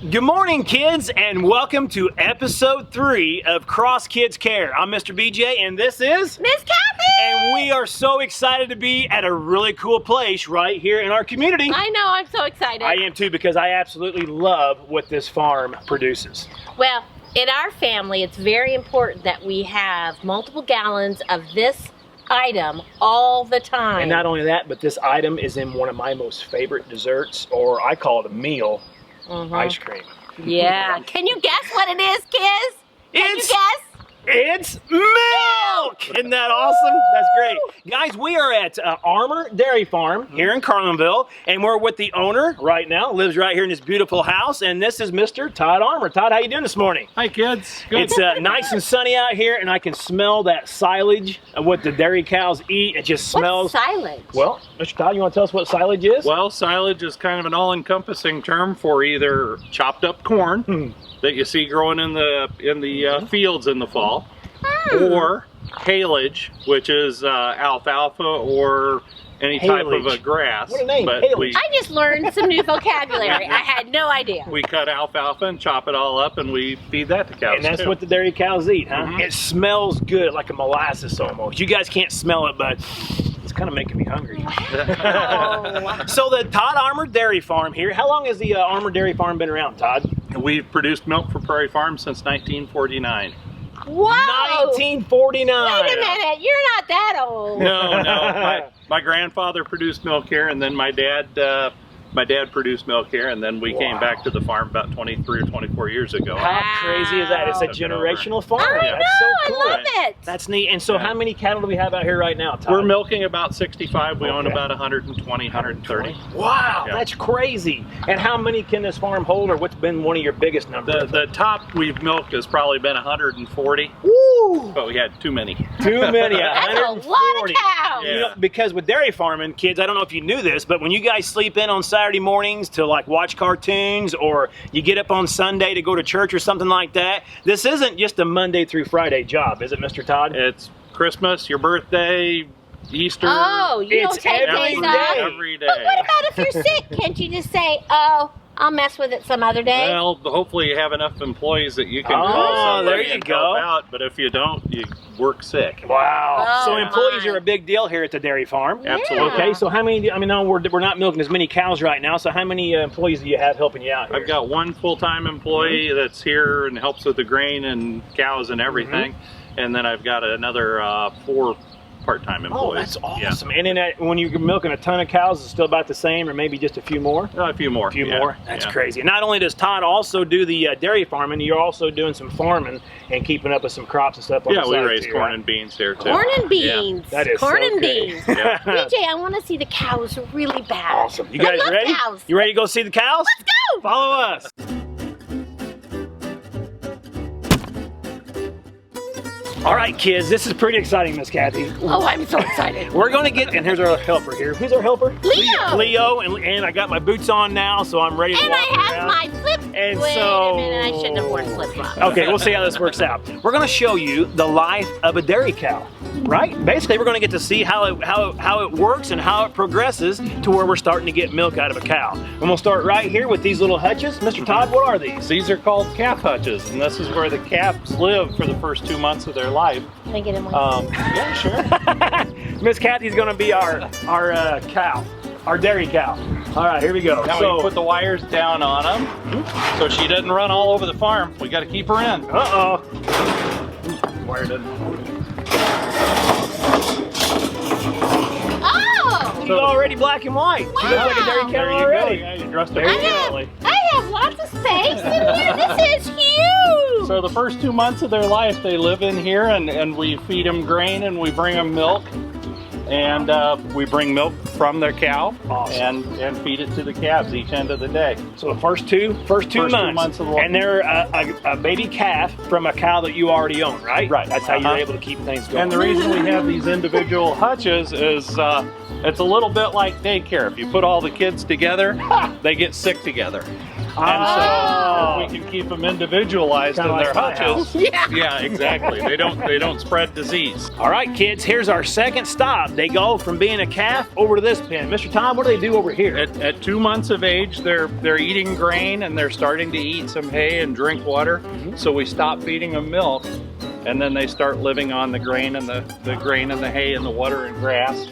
Good morning, kids, and welcome to episode 3 of Cross Kidz Care. I'm Mr. BJ, and this is Miss Kathi! And we are so excited to be at a really cool place right here in our community. I know, I'm so excited. I am too, because I absolutely love what this farm produces. Well, in our family, it's very important that we have multiple gallons of this item all the time. And not only that, but this item is in one of my most favorite desserts, or I call it a meal, ice cream. Yeah. Can you guess what it is, kids? Can you guess? It's milk! Isn't that awesome? That's great. Guys, we are at Armour Dairy Farm here in Carlinville, and we're with the owner right now, lives right here in this beautiful house, and this is Mr. Todd Armour. Todd, how you doing this morning? Hi, kids. Good. It's nice and sunny out here, and I can smell that silage of what the dairy cows eat. It just smells. What's silage? Well, Mr. Todd, you want to tell us what silage is? Well, silage is kind of an all-encompassing term for either chopped up corn that you see growing in the fields in the fall, or haylage, which is alfalfa or any type of a grass. What a name, but haylage. I just learned some new vocabulary. I had no idea. we cut alfalfa and chop it all up, and we feed that to cows. And that's too. what the dairy cows eat, huh? It smells good, like a molasses almost. You guys can't smell it, but it's kind of making me hungry. Oh. So the Todd Armour Dairy Farm here, how long has the Armour Dairy Farm been around, Todd? We've produced milk for Prairie Farm since 1949. Whoa! 1949. Wait a minute, you're not that old. No. My grandfather produced milk here, and then my dad produced milk here, and then we came back to the farm about 23 or 24 years ago. How crazy is that? It's a generational farm. I That's so know, cool. I love it. That's neat. And so how many cattle do we have out here right now, Todd? We're milking about 65. We own about 120, 130. Wow, Yeah. that's crazy. And how many can this farm hold, or what's been one of your biggest numbers? The top we've milked has probably been 140. Woo! But we had too many. Too many, That's a lot of cows. You know, because with dairy farming, kids, I don't know if you knew this, but when you guys sleep in on Saturday mornings to like watch cartoons, or you get up on Sunday to go to church or something like that, this isn't just a Monday through Friday job, is it, Mr. Todd? It's Christmas, your birthday, Easter. Oh, you don't It's take every days day. off? Every day. But what about if you're sick? Can't you just say, oh, I'll mess with it some other day? Well, hopefully you have enough employees that you can Oh, call somebody there you and go. help out, but if you don't, you work sick. Wow. Oh, So employees my. are a big deal here at the dairy farm. Yeah. Absolutely. Okay, so how many, I mean, no, we're not milking as many cows right now, so how many employees do you have helping you out here? I've got one full-time employee that's here and helps with the grain and cows and everything, and then I've got another 4 part-time employees. Oh, that's awesome. And then when you're milking a ton of cows, it's still about the same, or maybe just a few more? A few more. A few more? That's crazy. Not only does Todd also do the dairy farming, you're also doing some farming and keeping up with some crops and stuff on the Yeah, we side raise too, corn right? and beans here too. Corn and beans. That is Corn so and great. beans. Yeah. BJ, I want to see the cows really bad. Awesome. You guys I love ready? cows. You ready to go see the cows? Let's go. Follow us. All right, kids, this is pretty exciting, Miss Kathi. Oh, I'm so excited. We're going to get, and here's our helper here. Who's our helper? Leo. Leo, and I got my boots on now, so I'm ready to And walk I have around. my flip. And Wait so- a minute, I shouldn't have worn flip-flops. Okay, we'll see how this works out. We're going to show you the life of a dairy cow, right? Basically, we're going to get to see how it works and how it progresses to where we're starting to get milk out of a cow. And we'll start right here with these little hutches. Mr. Todd, what are these? These are called calf hutches, and this is where the calves live for the first 2 months of their life. Can I get in one? Yeah, sure. Miss Kathy's going to be our cow, our dairy cow. All right, here we go. Now we put the wires down on them, so she doesn't run all over the farm. We got to keep her in. Uh-oh. Wire doesn't. Oh! She's already black and white. She looks like a dairy cow There you already. go. Yeah, you dressed her There you easily. I have lots of space in here. This is huge. So the first 2 months of their life, they live in here, and we feed them grain and we bring them milk. And we bring milk from their cow Awesome. and feed it to the calves each end of the day. So the first two months of the and they're a baby calf from a cow that you already own, right? Right. That's how you're able to keep things going. And the reason we have these individual hutches is it's a little bit like daycare. If you put all the kids together, they get sick together. And so can keep them individualized in Kinda their like my hutches. Yeah, exactly. They don't spread disease. All right, kids, here's our second stop. They go from being a calf over to this pen. Mr. Tom, what do they do over here? At 2 months of age, they're eating grain and they're starting to eat some hay and drink water. So we stop feeding them milk, and then they start living on the grain and the grain and the hay and the water and grass.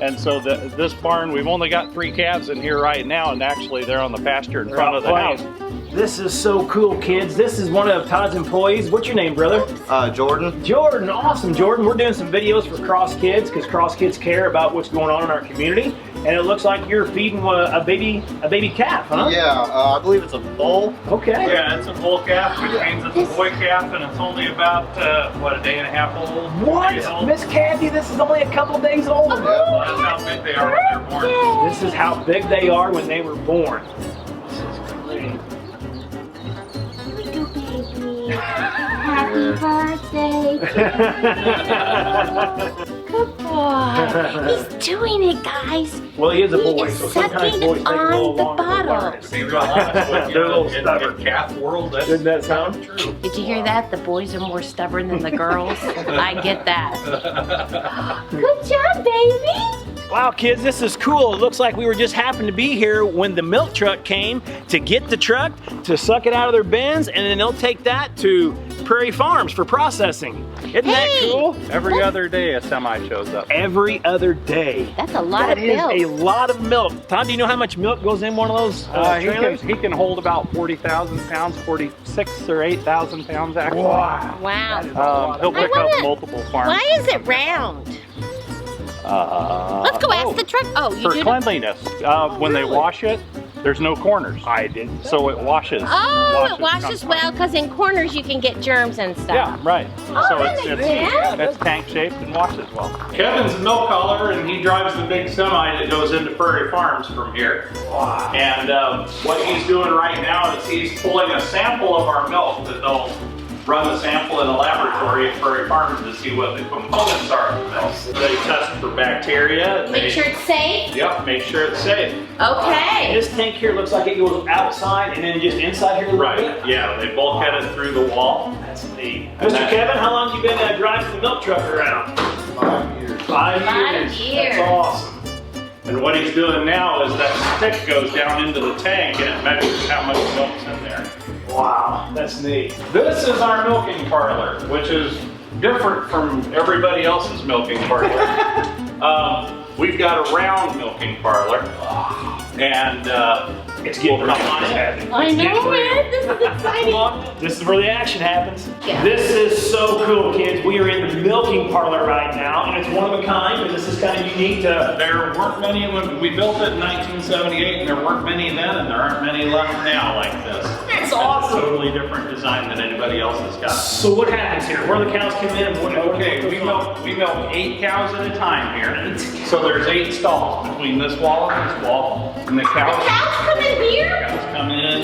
And so this barn, we've only got 3 calves in here right now, and actually they're on the pasture in front of the house. This is so cool, kids. This is one of Todd's employees. What's your name, brother? Jordan. Jordan, awesome, Jordan. We're doing some videos for Cross Kidz because Cross Kidz care about what's going on in our community. And it looks like you're feeding a baby calf, huh? Yeah, I believe it's a bull. Okay. Yeah, it's a bull calf, which means it's a boy calf, and it's only about, a day and a half old. What? Days old. Miss Kathi, this is only a couple days old. That's how big they are when they're born. This is how big they are when they were born. This is great. Happy birthday. Good boy. He's doing it, guys. Well, he is a boy, He is so sometimes sucking boys take a little on the longer to learn bottle. it. To be real honest with you, They're a little in stubborn. calf world, that's Doesn't that sound? true. Did you hear that? The boys are more stubborn than the girls. I get that. Good job, baby. Wow, kids, this is cool. It looks like we were just happened to be here when the milk truck came to get the truck, to suck it out of their bins, and then they'll take that to Prairie Farms for processing. Isn't that cool? Every other day a semi shows up. Every other day. That's a lot That of is milk. a lot of milk. Todd, do you know how much milk goes in one of those trailers? He can hold about 40,000 pounds, 46 or 8,000 pounds actually. Wow. Wow. He'll pick I up wanna- multiple farms. Why is it round? Let's go ask the truck. Oh, you For do. cleanliness, when they wash it, there's no corners. I didn't. So it washes. Oh, it washes constantly. well because in corners you can get germs and stuff. Yeah, right. Oh, so I like that. it's tank shaped and washes well. Kevin's a milk hauler, and he drives the big semi that goes into Prairie Farms from here. Wow. And what he's doing right now is he's pulling a sample of our milk that they'll run the sample in a laboratory at Prairie Farms to see what the components are of the milk. They test for bacteria. Make sure it's safe. Yep, make sure it's safe. Okay. This tank here looks like it goes outside and then just inside here a little Right, bit. yeah, they bulkhead it through the wall. That's neat. And Mr. that- Kevin, how long have you been driving the milk truck around? 5 years. 5 years. 5 years. That's awesome. And what he's doing now is that stick goes down into the tank and it measures how much milk's in there. Wow, that's neat. This is our milking parlor, which is different from everybody else's milking parlor. We've got a round milking parlor, and It's getting we'll really come on in. happy. I know, man. This is Come exciting. on. This is where the action happens. Yeah. This is so cool, kids. We are in the milking parlor right now, and it's one of a kind, but this is kind of unique to... There weren't many when we built it in 1978, and there weren't many then, and there aren't many left now like this. That's awesome. It's a totally different design than anybody else has got. So what happens here? Where do the cows come in? And what Okay, we milk 8 cows at a time here. So there's 8 stalls between this wall and this wall, and the cows Cows come in here? come in.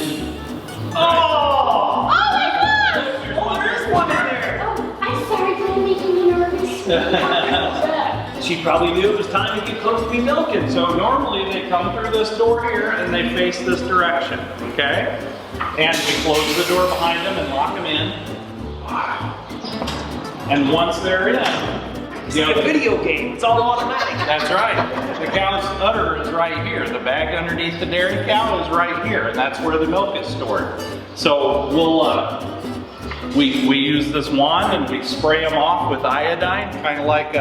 Oh! Oh my gosh! Oh, there's one in there. Oh, I'm sorry for making me nervous. She probably knew it was time to get close to be milking. So normally they come through this door here and they face this direction, okay? And we close the door behind them and lock them in. And once they're in, It's like a video game. It's all automatic. that's right. The cow's udder is right here. The bag underneath the dairy cow is right here, and that's where the milk is stored. So we use this wand and we spray them off with iodine, kind of like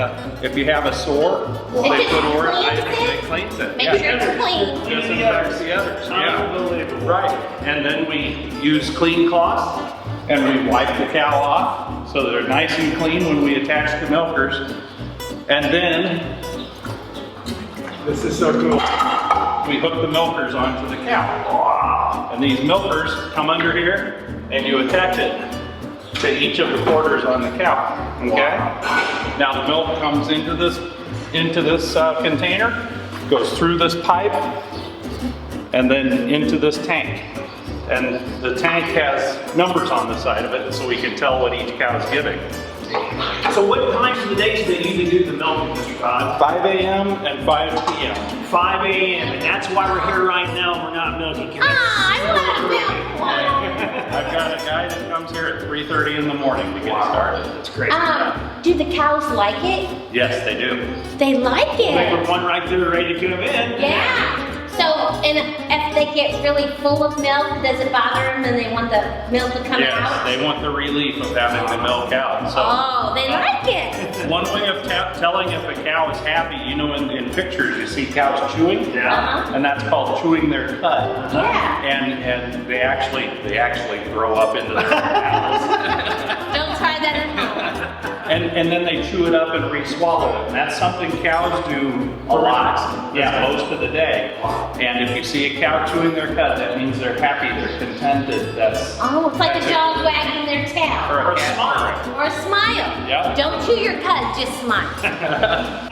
if you have a sore, they put over iodine, it cleans it. Make sure it's clean. Disinfects the others. Yeah. Unbelievable. Right. And then we use clean cloths and we wipe the cow off so they're nice and clean when we attach the milkers. And then This is so cool. we hook the milkers onto the cow. And these milkers come under here and you attach it to each of the quarters on the cow. Okay? Now the milk comes into this container, goes through this pipe, and then into this tank. And the tank has numbers on the side of it so we can tell what each cow is giving. So what times of the day do they usually do the milking, Mr. Todd? 5 a.m. and 5 p.m. 5 a.m. And that's why we're here right now. We're not milking. Ah, I want milk. I 3:30 in the morning to get started. That's crazy. Do the cows like it? Yes, they do. They like They it. put one right there ready to come in. Yeah. So, and if they get really full of milk, does it bother them and they want the milk to come Yes, out? they want the relief of having the milk out. So, Oh, they like it. one way of telling if a cow is happy, you know, in pictures you see cows chewing. Yeah. And that's called chewing their cud. Yeah. And they actually grow up into their mouths. Don't try that at home. And then they chew it up and re-swallow it. And that's something cows do a lot, most of the day. And if you see a cow chewing their cud, that means they're happy, they're contented. That's Oh, it's like a dog wagging their tail. or a smile. Or a smile. Yeah. Don't chew your cud, just smile.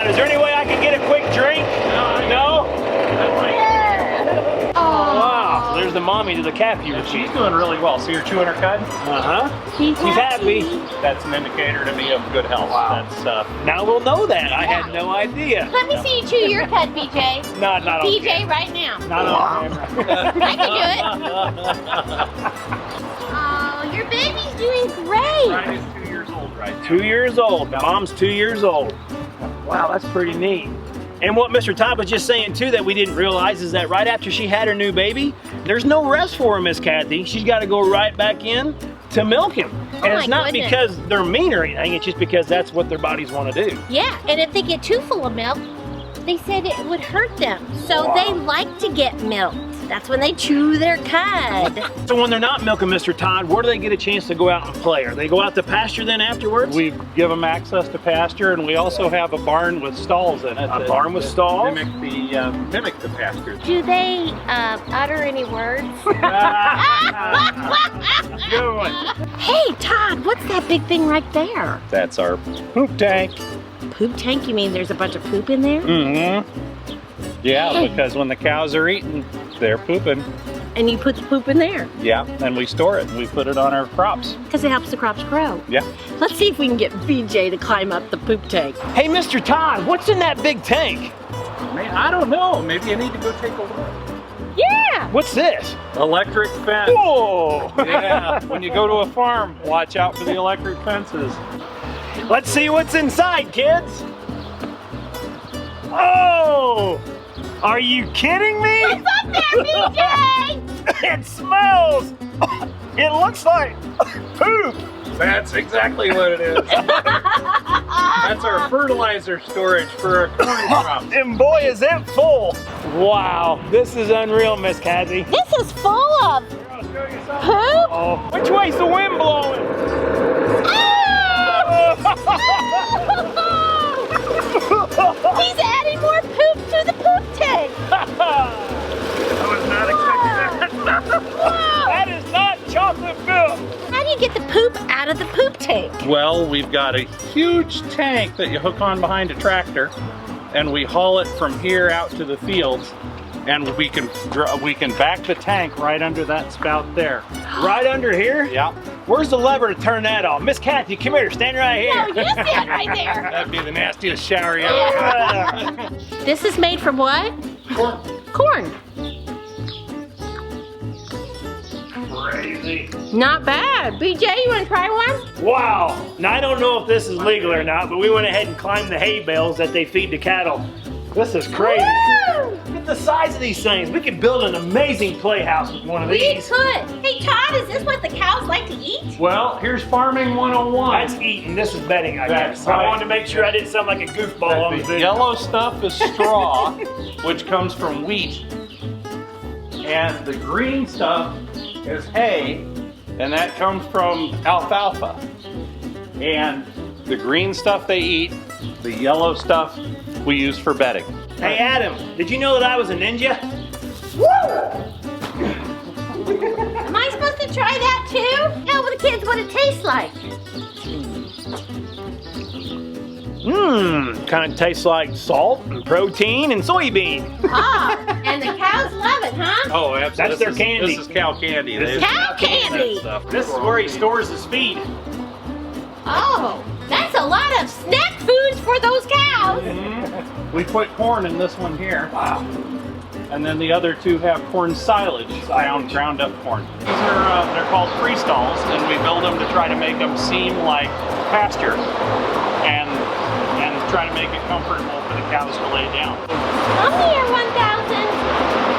Is there any way I can get a quick drink? No? Oh. Wow, so there's the mommy to the Kathi. She's doing really well. See her chewing her cud? Uh-huh. She's happy. That's an indicator to me of good health. Wow. That's Now we'll know that. I had no idea. Let me see you chew your cud, BJ. Not on BJ, camera. right now. Not on camera. I can do it. Oh, your baby's doing great. Ryan is 2 years old right now. 2 years old. Mom's 2 years old. Wow, that's pretty neat. And what Mr. Todd was just saying too that we didn't realize is that right after she had her new baby, there's no rest for her, Miss Kathi. She's got to go right back in to milk him. And Oh it's my not goodness. because they're mean or anything, it's just because that's what their bodies want to do. Yeah, and if they get too full of milk, they said it would hurt them. So they like to get milked. That's when they chew their cud. So when they're not milking Mr. Todd, where do they get a chance to go out and play? Or they go out to pasture then afterwards? We give them access to pasture, and we also have a barn with stalls in it. A barn with stalls? Mimic the pasture. Do they utter any words? Good one. Hey, Todd, what's that big thing right there? That's our poop tank. Poop tank? You mean there's a bunch of poop in there? Mm-hmm. Yeah, because when the cows are eating, they're pooping. And you put the poop in there Yeah, and we store it. We put it on our crops. because it helps the crops grow. Yeah. Let's see if we can get BJ to climb up the poop tank. Hey, Mr. Todd, what's in that big tank? Man, I don't know. Maybe you need to go take a look. Yeah! What's this? Electric fence. Whoa! Yeah, when you go to a farm, watch out for the electric fences. Let's see what's inside, kids. Oh! Are you kidding me? What's up there, BJ? It smells! It looks like poop! That's exactly what it is. That's our fertilizer storage for our corn crops. And boy, is it full! Wow, this is unreal, Miss Kathi. This is full of poop. Oh, which way's the wind blowing? He's adding more poop to the poop tank. I was not expecting that. That is not chocolate milk. How do you get the poop out of the poop tank? Well, we've got a huge tank that you hook on behind a tractor, and we haul it from here out to the fields, and we can back the tank right under that spout there. Right under here? Yeah, Where's the lever to turn that on? Miss Kathi, come here, stand right No, here. you stand right there. that'd be the nastiest shower you ever. This is made from what? Corn. Crazy. Not bad. BJ, you want to try one? Wow. Now I don't know if this is legal or not, but we went ahead and climbed the hay bales that they feed the cattle. This is crazy. Woo! Look at the size of these things. We could build an amazing playhouse with one of We these. could. Hey, Todd, is this what the cows like to eat? Well, here's farming 101. That's eating. This is betting, I That's guess. I right. wanted to make sure I didn't sound like a goofball on the The video. yellow stuff is straw, which comes from wheat. And the green stuff is hay, and that comes from alfalfa. And the green stuff they eat, the yellow stuff we use for bedding. Hey, Adam, did you know that I was a ninja? Am I supposed to try that too? Tell the kids what it tastes like. Kind of tastes like salt and protein and soybean. Ah, and the cows love it, huh? Oh, absolutely. That's their candy. This is cow candy. This is Cow candy. This is where he stores his feed. Oh, that's a lot of snack foods for those cows. We put corn in this one here. Wow. And then the other two have corn silage, ground up corn. These are they're called free stalls, and we build them to try to make them seem like pasture, and try to make it comfortable for the cows to lay down. Come here, 1,000.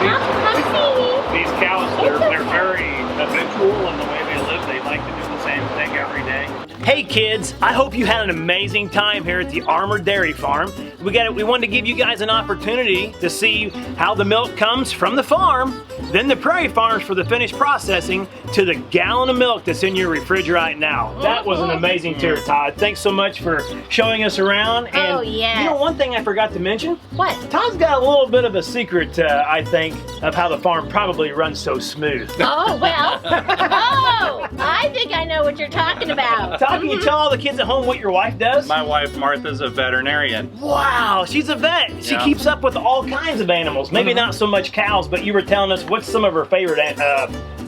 I'm seeing. These cows, they're very habitual in the way they live. They like to do the same thing every day. Hey kids, I hope you had an amazing time here at the Armour Dairy Farm. We wanted to give you guys an opportunity to see how the milk comes from the farm, then the prairie farms for the finished processing, to the gallon of milk that's in your refrigerator right now. That was an amazing tour, Todd. Thanks so much for showing us around. And Oh, yes. you know, one thing I forgot to mention? What? Todd's got a little bit of a secret, I think, of how the farm probably runs so smooth. Oh, well. Oh, I think I know what you're talking about. Todd, can you tell all the kids at home what your wife does? My wife Martha's a veterinarian. Wow, she's a vet. She Yeah. keeps up with all kinds of animals. Maybe not so much cows, but you were telling us what's some of her favorite,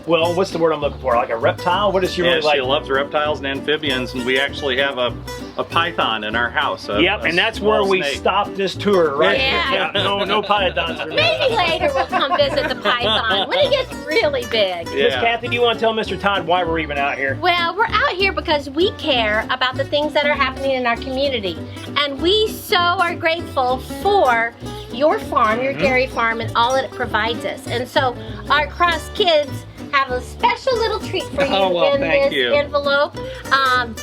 well, what's the word I'm looking for? Like a reptile? What does she really like? She loves reptiles and amphibians, and we actually have a python in our house. Yep, and that's where we stopped this tour, right? Yeah. No pythons for me. Maybe later we'll come visit the python when it gets really big. Miss Kathy, do you want to tell Mr. Todd why we're even out here? Well, we're out here because we care about the things that are happening in our community. And we so are grateful for your farm, your dairy farm, and all that it provides us. And so our Cross Kids have a special little treat for you in this envelope,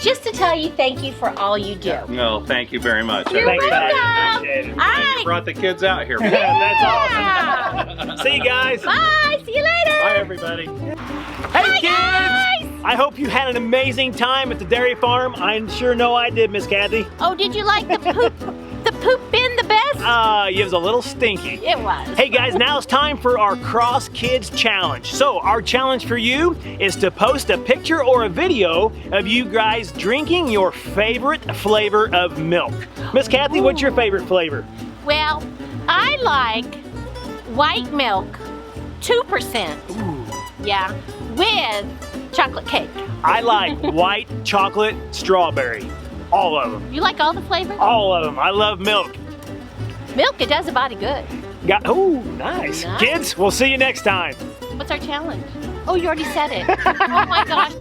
just to tell you thank you for all you do. No, thank you very much. You're Thanks, welcome. Todd. Appreciate it. All right. You brought the kids out here. That's awesome. See you guys. Bye. See you later. Bye, everybody. Hey kids! guys. I hope you had an amazing time at the dairy farm. I sure know I did, Miss Kathy. Oh, did you like the poop? The poop bin the best? It was a little stinky. It was. Hey guys, now it's time for our Cross Kidz Challenge. So our challenge for you is to post a picture or a video of you guys drinking your favorite flavor of milk. Miss Kathy, what's your favorite flavor? Well, I like white milk, 2%. Yeah, with chocolate cake. I like white chocolate strawberry. All of them. You like all the flavors? All of them. I love milk. Milk, it does the body good. Oh, nice. Nice. Kids, we'll see you next time. What's our challenge? Oh, you already said it. Oh my gosh.